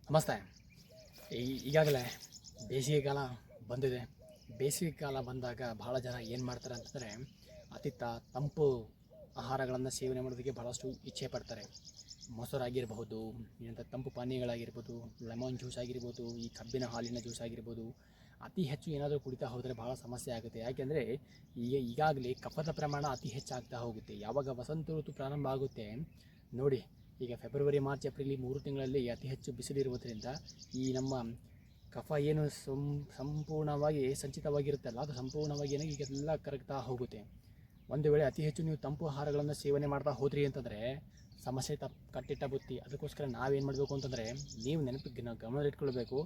ನಮಸ್ತೆ. ಈಗಾಗಲೇ ಬೇಸಿಗೆ ಕಾಲ ಬಂದಿದೆ. ಬೇಸಿಗೆ ಕಾಲ ಬಂದಾಗ ಭಾಳ ಜನ ಏನು ಮಾಡ್ತಾರೆ ಅಂತಂದರೆ ತಂಪು ಆಹಾರಗಳನ್ನು ಸೇವನೆ ಮಾಡೋದಕ್ಕೆ ಭಾಳಷ್ಟು ಇಚ್ಛೆ ಪಡ್ತಾರೆ. ಮೊಸರಾಗಿರಬಹುದು, ಏನಂತ ತಂಪು ಪಾನೀಯಗಳಾಗಿರ್ಬೋದು, ಲೆಮನ್ ಜ್ಯೂಸ್ ಆಗಿರ್ಬೋದು, ಈ ಕಬ್ಬಿನ ಹಾಲಿನ ಜ್ಯೂಸ್ ಆಗಿರ್ಬೋದು. ಅತಿ ಹೆಚ್ಚು ಏನಾದರೂ ಕುಡಿತಾ ಹೋದರೆ ಭಾಳ ಸಮಸ್ಯೆ ಆಗುತ್ತೆ. ಯಾಕೆಂದರೆ ಈಗಾಗಲೇ ಕಫದ ಪ್ರಮಾಣ ಅತಿ ಹೆಚ್ಚಾಗ್ತಾ ಹೋಗುತ್ತೆ. ಯಾವಾಗ ವಸಂತ ಋತು ಪ್ರಾರಂಭ ಆಗುತ್ತೆ ನೋಡಿ, ಈಗ ಫೆಬ್ರವರಿ, ಮಾರ್ಚ್, ಏಪ್ರಿಲ್ ಈ 3 ತಿಂಗಳಲ್ಲಿ ಅತಿ ಹೆಚ್ಚು ಬಿಸಿಲಿರುವುದರಿಂದ ಈ ನಮ್ಮ ಕಫ ಏನು ಸಂಪೂರ್ಣವಾಗಿ ಸಂಚಿತವಾಗಿರುತ್ತಲ್ಲ, ಅದು ಸಂಪೂರ್ಣವಾಗಿ ಏನಾಗಿ ಈಗೆಲ್ಲ ಕರಗ್ತಾ ಹೋಗುತ್ತೆ. ಒಂದು ವೇಳೆ ಅತಿ ಹೆಚ್ಚು ನೀವು ತಂಪು ಆಹಾರಗಳನ್ನು ಸೇವನೆ ಮಾಡ್ತಾ ಹೋದ್ರಿ ಅಂತಂದರೆ ಸಮಸ್ಯೆ ಕಟ್ಟಿಟ್ಟ ಬುತ್ತಿ. ಅದಕ್ಕೋಸ್ಕರ ನಾವೇನು ಮಾಡಬೇಕು ಅಂತಂದರೆ, ನೀವು ಗಮನದಲ್ಲಿಟ್ಕೊಳ್ಬೇಕು.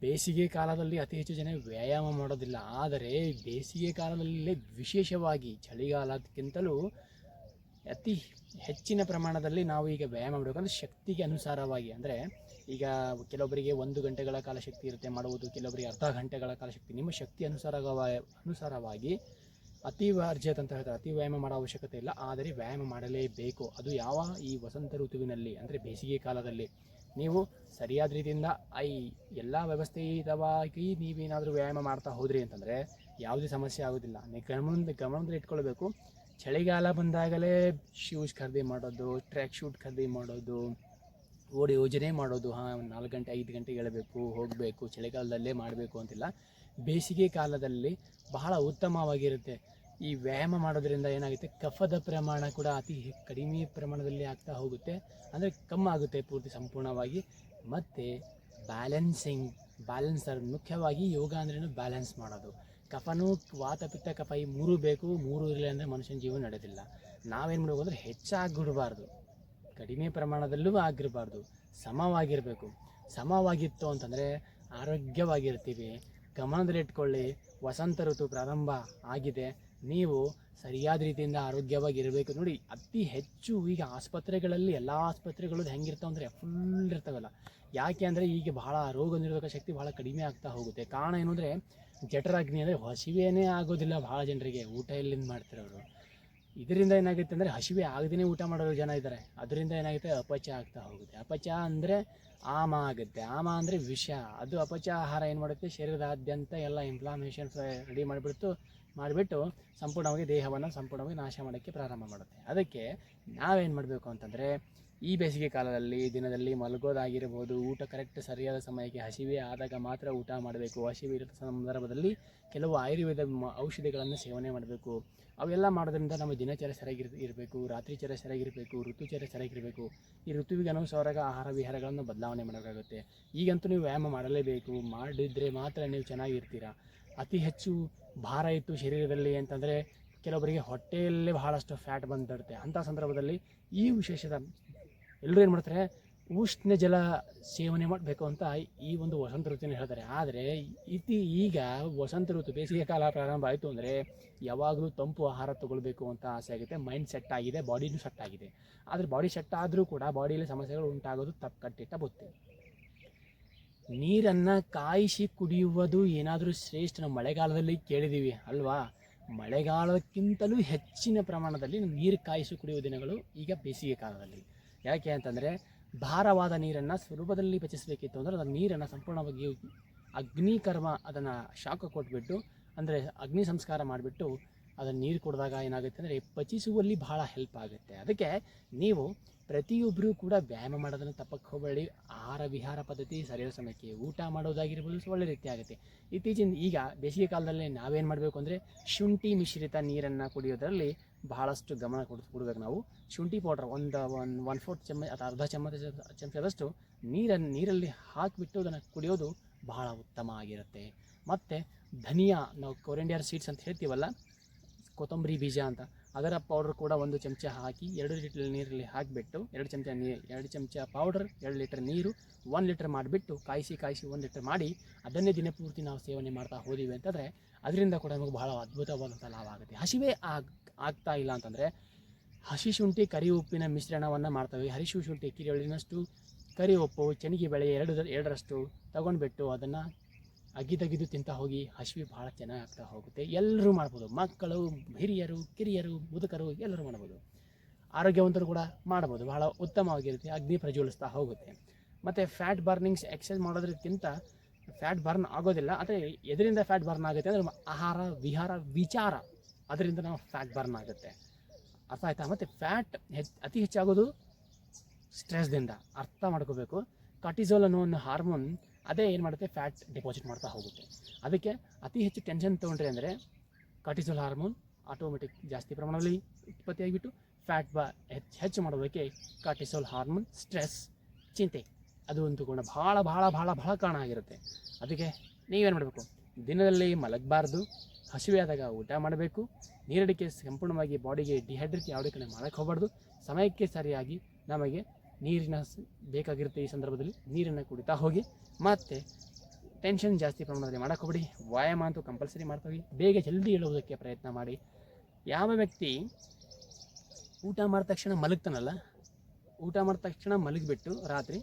ಬೇಸಿಗೆ ಕಾಲದಲ್ಲಿ ಅತಿ ಹೆಚ್ಚು ಜನ ವ್ಯಾಯಾಮ ಮಾಡೋದಿಲ್ಲ. ಆದರೆ ಬೇಸಿಗೆ ಕಾಲದಲ್ಲೇ ವಿಶೇಷವಾಗಿ ಚಳಿಗಾಲಕ್ಕಿಂತಲೂ ಅತಿ ಹೆಚ್ಚಿನ ಪ್ರಮಾಣದಲ್ಲಿ ನಾವು ಈಗ ವ್ಯಾಯಾಮ ಮಾಡಬೇಕು. ಅಂದರೆ ಶಕ್ತಿಗೆ ಅನುಸಾರವಾಗಿ, ಅಂದರೆ ಈಗ ಕೆಲವೊಬ್ಬರಿಗೆ 1 ಗಂಟೆಗಳ ಕಾಲ ಶಕ್ತಿ ಇರುತ್ತೆ ಮಾಡುವುದು, ಕೆಲವೊಬ್ಬರಿಗೆ ಅರ್ಧ ಗಂಟೆಗಳ ಕಾಲ ಶಕ್ತಿ. ನಿಮ್ಮ ಶಕ್ತಿ ಅನುಸಾರವಾಗಿ ಅತಿ ವರ್ಜತ್ ಅಂತ ಹೇಳ್ತಾರೆ, ಅತಿ ವ್ಯಾಯಾಮ ಮಾಡೋ ಅವಶ್ಯಕತೆ ಇಲ್ಲ, ಆದರೆ ವ್ಯಾಯಾಮ ಮಾಡಲೇಬೇಕು. ಅದು ಈ ವಸಂತ ಋತುವಿನಲ್ಲಿ, ಅಂದರೆ ಬೇಸಿಗೆ ಕಾಲದಲ್ಲಿ ನೀವು ಸರಿಯಾದ ರೀತಿಯಿಂದ ಎಲ್ಲ ವ್ಯವಸ್ಥಿತವಾಗಿ ನೀವೇನಾದರೂ ವ್ಯಾಯಾಮ ಮಾಡ್ತಾ ಹೋದ್ರಿ ಅಂತಂದರೆ ಯಾವುದೇ ಸಮಸ್ಯೆ ಆಗೋದಿಲ್ಲ. ಗಮನದಲ್ಲಿ ಇಟ್ಕೊಳ್ಬೇಕು. ಚಳಿಗಾಲ ಬಂದಾಗಲೇ ಶೂಸ್ ಖರೀದಿ ಮಾಡೋದು, ಟ್ರ್ಯಾಕ್ ಶೂಟ್ ಖರೀದಿ ಮಾಡೋದು, ಓಡಿ ಯೋಜನೆ ಮಾಡೋದು, 4 ಗಂಟೆ 5 ಗಂಟೆಗೆ ಏಳಬೇಕು, ಹೋಗಬೇಕು, ಚಳಿಗಾಲದಲ್ಲೇ ಮಾಡಬೇಕು ಅಂತಿಲ್ಲ. ಬೇಸಿಗೆ ಕಾಲದಲ್ಲಿ ಬಹಳ ಉತ್ತಮವಾಗಿರುತ್ತೆ. ಈ ವ್ಯಾಯಾಮ ಮಾಡೋದ್ರಿಂದ ಏನಾಗುತ್ತೆ, ಕಫದ ಪ್ರಮಾಣ ಕೂಡ ಅತಿ ಕಡಿಮೆ ಪ್ರಮಾಣದಲ್ಲಿ ಆಗ್ತಾ ಹೋಗುತ್ತೆ, ಅಂದರೆ ಕಮ್ಮಿ ಆಗುತ್ತೆ ಪೂರ್ತಿ ಸಂಪೂರ್ಣವಾಗಿ. ಮತ್ತು ಬ್ಯಾಲೆನ್ಸರ್ ಮುಖ್ಯವಾಗಿ ಯೋಗ ಅಂದ್ರೇನು ಬ್ಯಾಲೆನ್ಸ್ ಮಾಡೋದು. ಕಫನೂ ವಾತ ಪಿತ್ತ ಕಫ ಈ 3 ಬೇಕು. 3 ಇರಲಿಲ್ಲ ಅಂದರೆ ಮನುಷ್ಯನ ಜೀವನ ನಡೆಯೋದಿಲ್ಲ. ನಾವೇನು ಮಾಡಬೇಕು ಅಂದರೆ ಹೆಚ್ಚಾಗಿಬಿಡಬಾರ್ದು, ಕಡಿಮೆ ಪ್ರಮಾಣದಲ್ಲೂ ಆಗಿರಬಾರ್ದು, ಸಮವಾಗಿರಬೇಕು. ಸಮವಾಗಿತ್ತು ಅಂತಂದರೆ ಆರೋಗ್ಯವಾಗಿರ್ತೀವಿ. ಗಮನದಲ್ಲಿಟ್ಕೊಳ್ಳಿ, ವಸಂತ ಋತು ಪ್ರಾರಂಭ ಆಗಿದೆ, ನೀವು ಸರಿಯಾದ ರೀತಿಯಿಂದ ಆರೋಗ್ಯವಾಗಿರಬೇಕು. ನೋಡಿ, ಅತಿ ಹೆಚ್ಚು ಈಗ ಆಸ್ಪತ್ರೆಗಳಲ್ಲಿ ಎಲ್ಲ ಆಸ್ಪತ್ರೆಗಳು ಹೆಂಗಿರ್ತಾವೆ ಅಂದರೆ ಫುಲ್ ಇರ್ತಾವಲ್ಲ. ಯಾಕೆ ಅಂದರೆ ಈಗ ಬಹಳ ರೋಗ ನಿರೋಧಕ ಶಕ್ತಿ ಭಾಳ ಕಡಿಮೆ ಆಗ್ತಾ ಹೋಗುತ್ತೆ. ಕಾರಣ ಏನು ಅಂದರೆ ಜಠರಾಗ್ನಿ, ಅಂದರೆ ಹಸಿವೆನೇ ಆಗೋದಿಲ್ಲ ಭಾಳ ಜನರಿಗೆ. ಊಟ ಎಲ್ಲಿಂದ ಮಾಡ್ತಾರೆ ಅವರು. ಇದರಿಂದ ಏನಾಗುತ್ತೆ ಅಂದರೆ ಹಸಿವೆ ಆಗದೇ ಊಟ ಮಾಡೋರು ಜನ ಇದ್ದಾರೆ. ಅದರಿಂದ ಏನಾಗುತ್ತೆ, ಅಪಚ ಆಗ್ತಾ ಹೋಗುತ್ತೆ. ಅಪಚ ಅಂದರೆ ಆಮ ಆಗುತ್ತೆ. ಆಮ ಅಂದರೆ ವಿಷ. ಅದು ಅಪಚ ಆಹಾರ ಏನು ಮಾಡುತ್ತೆ, ಶರೀರದಾದ್ಯಂತ ಎಲ್ಲ ಇನ್ಫ್ಲಾಮೇಷನ್ಸ್ ರೆಡಿ ಮಾಡಿಬಿಟ್ಟು ಸಂಪೂರ್ಣವಾಗಿ ದೇಹವನ್ನು ಸಂಪೂರ್ಣವಾಗಿ ನಾಶ ಮಾಡೋಕ್ಕೆ ಪ್ರಾರಂಭ ಮಾಡುತ್ತೆ. ಅದಕ್ಕೆ ನಾವೇನು ಮಾಡಬೇಕು ಅಂತಂದರೆ, ಈ ಬೇಸಿಗೆ ಕಾಲದಲ್ಲಿ ದಿನದಲ್ಲಿ ಮಲಗೋದಾಗಿರ್ಬೋದು, ಊಟ ಕರೆಕ್ಟ್ ಸರಿಯಾದ ಸಮಯಕ್ಕೆ, ಹಸಿವೆ ಆದಾಗ ಮಾತ್ರ ಊಟ ಮಾಡಬೇಕು. ಹಸಿವೆ ಇರೋ ಸಂದರ್ಭದಲ್ಲಿ ಕೆಲವು ಆಯುರ್ವೇದ ಔಷಧಿಗಳನ್ನು ಸೇವನೆ ಮಾಡಬೇಕು. ಅವೆಲ್ಲ ಮಾಡೋದ್ರಿಂದ ನಮ್ಮ ದಿನಚರ್ಯ ಸರಿಯಾಗಿರಬೇಕು, ರಾತ್ರಿಚರ್ಯ ಸರಿಯಾಗಿರಬೇಕು, ಋತುಚರ್ಯ ಸರಿಯಾಗಿರಬೇಕು. ಈ ಋತುವಿಗೆ ಅನುಸಾರ ಆಹಾರ ವಿಹಾರಗಳನ್ನು ಬದಲಾವಣೆ ಮಾಡೋಕ್ಕಾಗುತ್ತೆ. ಈಗಂತೂ ನೀವು ವ್ಯಾಯಾಮ ಮಾಡಲೇಬೇಕು. ಮಾಡಿದರೆ ಮಾತ್ರ ನೀವು ಚೆನ್ನಾಗಿರ್ತೀರ. ಅತಿ ಹೆಚ್ಚು ಭಾರ ಇತ್ತು ಶರೀರದಲ್ಲಿ ಅಂತಂದರೆ ಕೆಲವೊಬ್ಬರಿಗೆ ಹೊಟ್ಟೆಯಲ್ಲೇ ಬಹಳಷ್ಟು ಫ್ಯಾಟ್ ಬಂದಿರುತ್ತೆ. ಅಂಥ ಸಂದರ್ಭದಲ್ಲಿ ಈ ವಿಶೇಷದ ಎಲ್ಲರೂ ಏನು ಮಾಡ್ತಾರೆ, ಉಷ್ಣ ಜಲ ಸೇವನೆ ಮಾಡಬೇಕು ಅಂತ ಈ ಒಂದು ವಸಂತ ಋತುವಿನ ಹೇಳ್ತಾರೆ. ಆದರೆ ಈಗ ವಸಂತ ಋತು ಬೇಸಿಗೆ ಕಾಲ ಪ್ರಾರಂಭ ಆಯಿತು ಅಂದರೆ ಯಾವಾಗಲೂ ತಂಪು ಆಹಾರ ತೊಗೊಳ್ಬೇಕು ಅಂತ ಆಸೆ ಆಗುತ್ತೆ. ಮೈಂಡ್ ಸೆಟ್ ಆಗಿದೆ, ಬಾಡಿನೂ ಸೆಟ್ ಆಗಿದೆ. ಆದರೆ ಬಾಡಿ ಸೆಟ್ ಆದರೂ ಕೂಡ ಬಾಡಿಯಲ್ಲಿ ಸಮಸ್ಯೆಗಳು ಉಂಟಾಗೋದು ಕಟ್ಟಿಟ್ಟ ಬುತ್ತಿ. ನೀರನ್ನು ಕಾಯಿಸಿ ಕುಡಿಯುವುದು ಏನಾದರೂ ಶ್ರೇಷ್ಠ. ನಾವು ಮಳೆಗಾಲದಲ್ಲಿ ಕೇಳಿದ್ದೀವಿ ಅಲ್ವಾ, ಮಳೆಗಾಲಕ್ಕಿಂತಲೂ ಹೆಚ್ಚಿನ ಪ್ರಮಾಣದಲ್ಲಿ ನೀರು ಕಾಯಿಸಿ ಕುಡಿಯುವ ದಿನಗಳು ಈಗ ಬೇಸಿಗೆ ಕಾಲದಲ್ಲಿ. ಯಾಕೆ ಅಂತಂದರೆ ಭಾರವಾದ ನೀರನ್ನು ಸುಲಭದಲ್ಲಿ ಪಚಿಸಬೇಕಿತ್ತು ಅಂದರೆ ಅದನ್ನು ನೀರನ್ನು ಸಂಪೂರ್ಣವಾಗಿ ಅಗ್ನಿಕರ್ಮ, ಅದನ್ನು ಶಾಖ ಕೊಟ್ಬಿಟ್ಟು, ಅಂದರೆ ಅಗ್ನಿ ಸಂಸ್ಕಾರ ಮಾಡಿಬಿಟ್ಟು ಅದನ್ನು ನೀರು ಕುಡಿದಾಗ ಏನಾಗುತ್ತೆ ಅಂದರೆ ಪಚಿಸುವಲ್ಲಿ ಬಹಳ ಹೆಲ್ಪ್ ಆಗುತ್ತೆ. ಅದಕ್ಕೆ ನೀವು ಪ್ರತಿಯೊಬ್ಬರೂ ಕೂಡ ವ್ಯಾಯಾಮ ಮಾಡೋದನ್ನು ತಪ್ಪಕ್ಕೆ ಹೋಗಬೇಡಿ. ಆಹಾರ ವಿಹಾರ ಪದ್ಧತಿ ಸರಿಯಾದ ಸಮಯಕ್ಕೆ ಊಟ ಮಾಡೋದಾಗಿರ್ಬೋದು, ಒಳ್ಳೆ ರೀತಿ ಆಗುತ್ತೆ. ಈಗ ಬೇಸಿಗೆ ಕಾಲದಲ್ಲಿ ನಾವೇನು ಮಾಡಬೇಕು ಅಂದರೆ ಶುಂಠಿ ಮಿಶ್ರಿತ ನೀರನ್ನು ಕುಡಿಯೋದರಲ್ಲಿ ಬಹಳಷ್ಟು ಗಮನ ಕೊಡಬೇಕು ನಾವು. ಶುಂಠಿ ಪೌಡ್ರ್ ಒಂದು 1/4 ಚಮಚ ಅಥವಾ ಅರ್ಧ ಚಮಚದಷ್ಟು ನೀರಲ್ಲಿ ಹಾಕಿಬಿಟ್ಟು ಅದನ್ನು ಕುಡಿಯೋದು ಬಹಳ ಉತ್ತಮ ಆಗಿರುತ್ತೆ. ಮತ್ತು ಧನಿಯಾ, ನಾವು ಕೊರಿಯಂಡರ್ ಸೀಡ್ಸ್ ಅಂತ ಹೇಳ್ತೀವಲ್ಲ, ಕೊತ್ತಂಬರಿ ಬೀಜ ಅಂತ, ಅದರ ಪೌಡ್ರ್ ಕೂಡ 1 ಚಮಚ ಹಾಕಿ 2 ಲೀಟರ್ ನೀರಲ್ಲಿ ಹಾಕಿಬಿಟ್ಟು 2 ಚಮಚ ಪೌಡರ್, 2 ಲೀಟರ್ ನೀರು, 1 ಲೀಟರ್ ಮಾಡಿಬಿಟ್ಟು ಕಾಯಿಸಿ 1 ಲೀಟರ್ ಮಾಡಿ ಅದನ್ನೇ ದಿನಪೂರ್ತಿ ನಾವು ಸೇವನೆ ಮಾಡ್ತಾ ಹೋದಿವಿ ಅಂತಂದರೆ ಅದರಿಂದ ಕೂಡ ನಮಗೆ ಬಹಳ ಅದ್ಭುತವಾದಂಥ ಲಾಭ ಆಗುತ್ತೆ. ಹಸಿವೆ ಆಗ್ತಾ ಇಲ್ಲ ಅಂತಂದರೆ ಹಸಿ ಶುಂಠಿ ಕರಿ ಉಪ್ಪಿನ ಮಿಶ್ರಣವನ್ನು ಮಾಡ್ತೇವೆ. ಹಸಿ ಶುಂಠಿ ಕಿರಿಯೊಳಿನಷ್ಟು, ಕರಿ ಉಪ್ಪು, ಚೆನಿಗೆ ಬೇಳೆ 2ರಷ್ಟು ತೊಗೊಂಡ್ಬಿಟ್ಟು ಅದನ್ನು ಅಗಿದು ತಿಂತಾ ಹೋಗಿ ಹಸಿವೆ ಭಾಳ ಚೆನ್ನಾಗಿ ಆಗ್ತಾ ಹೋಗುತ್ತೆ. ಎಲ್ಲರೂ ಮಾಡ್ಬೋದು, ಮಕ್ಕಳು, ಹಿರಿಯರು, ಕಿರಿಯರು, ಮುದುಕರು ಎಲ್ಲರೂ ಮಾಡ್ಬೋದು. ಆರೋಗ್ಯವಂತರು ಕೂಡ ಮಾಡ್ಬೋದು. ಬಹಳ ಉತ್ತಮವಾಗಿರುತ್ತೆ. ಅಗ್ನಿ ಪ್ರಜ್ವಲಿಸ್ತಾ ಹೋಗುತ್ತೆ. ಮತ್ತು ಫ್ಯಾಟ್ ಬರ್ನಿಂಗ್ಸ್ ಎಕ್ಸಸೈಸ್ ಮಾಡೋದಕ್ಕಿಂತ ಫ್ಯಾಟ್ ಬರ್ನ್ ಆಗೋದಿಲ್ಲ. ಆದರೆ ಎದರಿಂದ ಫ್ಯಾಟ್ ಬರ್ನ್ ಆಗುತ್ತೆ ಅಂದರೆ ಆಹಾರ ವಿಹಾರ ವಿಚಾರ, ಅದರಿಂದ ನಾವು ಫ್ಯಾಟ್ ಬರ್ನ್ ಆಗುತ್ತೆ. ಅರ್ಥ ಆಯ್ತಾ? ಮತ್ತು ಫ್ಯಾಟ್ ಅತಿ ಹೆಚ್ಚಾಗೋದು ಸ್ಟ್ರೆಸ್ದಿಂದ, ಅರ್ಥ ಮಾಡ್ಕೋಬೇಕು. ಕಾರ್ಟಿಸೋಲ್ ಅನ್ನೋ ಒಂದು ಹಾರ್ಮೋನ್ ಅದೇ ಏನು ಮಾಡುತ್ತೆ, ಫ್ಯಾಟ್ ಡೆಪಾಸಿಟ್ ಮಾಡ್ತಾ ಹೋಗುತ್ತೆ. ಅದಕ್ಕೆ ಅತಿ ಹೆಚ್ಚು ಟೆನ್ಷನ್ ತೊಗೊಂಡ್ರಿ ಅಂದರೆ ಕಾರ್ಟಿಸೋಲ್ ಹಾರ್ಮೋನ್ ಆಟೋಮೆಟಿಕ್ ಜಾಸ್ತಿ ಪ್ರಮಾಣದಲ್ಲಿ ಉತ್ಪತ್ತಿಯಾಗಿಬಿಟ್ಟು ಫ್ಯಾಟ್ ಹೆಚ್ಚು ಮಾಡೋದಕ್ಕೆ ಕಾರ್ಟಿಸೋಲ್ ಹಾರ್ಮೋನ್, ಸ್ಟ್ರೆಸ್, ಚಿಂತೆ ಅದು ಒಂದು ಗುಣ ಭಾಳ ಭಾಳ ಭಾಳ ಭಾಳ ಕಾರಣ ಆಗಿರುತ್ತೆ. ಅದಕ್ಕೆ ನೀವೇನು ಮಾಡಬೇಕು, ದಿನದಲ್ಲಿ ಮಲಗಬಾರ್ದು, ಹಸಿವೆ ಆದಾಗ ಊಟ ಮಾಡಬೇಕು, ನೀರಡಿಕೆ ಸಂಪೂರ್ಣವಾಗಿ ಬಾಡಿಗೆ ಡಿಹೈಡ್ರೇಟ್ ಯಾವುದೇ ಕಡೆ ಮಾಡೋಕ್ಕೆ ಹೋಗಬಾರ್ದು. ಸಮಯಕ್ಕೆ ಸರಿಯಾಗಿ ನಮಗೆ ನೀರಿನ ಬೇಕಾಗಿರುತ್ತೆ. ಈ ಸಂದರ್ಭದಲ್ಲಿ ನೀರನ್ನು ಕುಡಿತಾ ಹೋಗಿ, ಮತ್ತು ಟೆನ್ಷನ್ ಜಾಸ್ತಿ ಪ್ರಮಾಣದಲ್ಲಿ ಮಾಡೋಕ್ಕೆ ಹೋಗ್ಬೇಡಿ. ವ್ಯಾಯಾಮ ಅಂತೂ ಕಂಪಲ್ಸರಿ ಮಾಡ್ತಾ ಹೋಗಿ, ಬೇಗ ಜಲ್ದಿ ಹೇಳುವುದಕ್ಕೆ ಪ್ರಯತ್ನ ಮಾಡಿ. ಯಾವ ವ್ಯಕ್ತಿ ಊಟ ಮಾಡಿದ ತಕ್ಷಣ ಮಲಗ್ತಾನಲ್ಲ, ಊಟ ಮಾಡಿದ ತಕ್ಷಣ ಮಲಗಿಬಿಟ್ಟು ರಾತ್ರಿ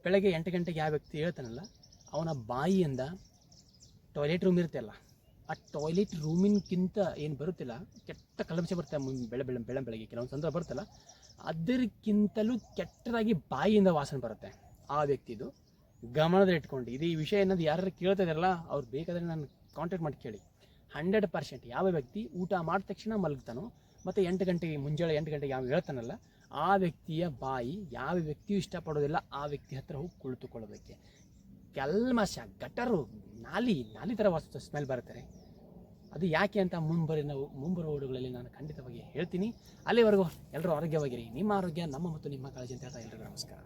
ಬೆಳಗ್ಗೆ 8 ಗಂಟೆಗೆ ಯಾವ ವ್ಯಕ್ತಿ ಹೇಳ್ತಾನಲ್ಲ, ಅವನ ಬಾಯಿಯಿಂದ ಟಾಯ್ಲೆಟ್ ರೂಮ್ ಇರುತ್ತೆಲ್ಲ, ಆ ಟಾಯ್ಲೆಟ್ ರೂಮಿನಕ್ಕಿಂತ ಏನು ಬರುತ್ತಿಲ್ಲ ಕೆಟ್ಟ ಕಲಂಶ ಬರುತ್ತೆ ಬೆಳಗ್ಗೆ ಕೆಲವೊಂದು ಸಂದರ್ಭ ಬರುತ್ತಲ್ಲ, ಅದಕ್ಕಿಂತಲೂ ಕೆಟ್ಟದಾಗಿ ಬಾಯಿಯಿಂದ ವಾಸನೆ ಬರುತ್ತೆ ಆ ವ್ಯಕ್ತಿದು. ಗಮನದಲ್ಲಿಟ್ಕೊಂಡು ಇದು ಈ ವಿಷಯ ಅನ್ನೋದು ಯಾರು ಕೇಳ್ತಾ ಇದ್ದಾರಲ್ಲ ಅವ್ರು ಬೇಕಾದರೆ ನಾನು ಕಾಂಟ್ಯಾಕ್ಟ್ ಮಾಡಿ ಕೇಳಿ. 100% ಯಾವ ವ್ಯಕ್ತಿ ಊಟ ಮಾಡಿದ ತಕ್ಷಣ ಮಲಗ್ತಾನೋ ಮತ್ತು 8 ಗಂಟೆಗೆ ಮುಂಜಾನೆ 8 ಗಂಟೆಗೆ ಯಾವ ಹೇಳ್ತಾನಲ್ಲ, ಆ ವ್ಯಕ್ತಿಯ ಬಾಯಿ ಯಾವ ವ್ಯಕ್ತಿಯೂ ಇಷ್ಟಪಡೋದಿಲ್ಲ ಆ ವ್ಯಕ್ತಿ ಹತ್ರ ಹೋಗಿ ಕುಳಿತುಕೊಳ್ಳೋದಕ್ಕೆ. ಕಲ್ಮಶ, ಗಟರು, ನಾಲಿ ಥರ ಸ್ಮೆಲ್ ಬರುತ್ತೆ. ಅದು ಯಾಕೆ ಅಂತ ಮುಂಬರುವ ಓಡುಗಳಲ್ಲಿ ನಾನು ಖಂಡಿತವಾಗಿ ಹೇಳ್ತೀನಿ. ಅಲ್ಲಿವರೆಗೂ ಎಲ್ಲರೂ ಆರೋಗ್ಯವಾಗಿರಿ. ನಿಮ್ಮ ಆರೋಗ್ಯ ನಮ್ಮ ಮತ್ತು ನಿಮ್ಮ ಕಾಳಜಿ ಅಂತ ಹೇಳ್ತಾ ಎಲ್ರಿಗೂ ನಮಸ್ಕಾರ.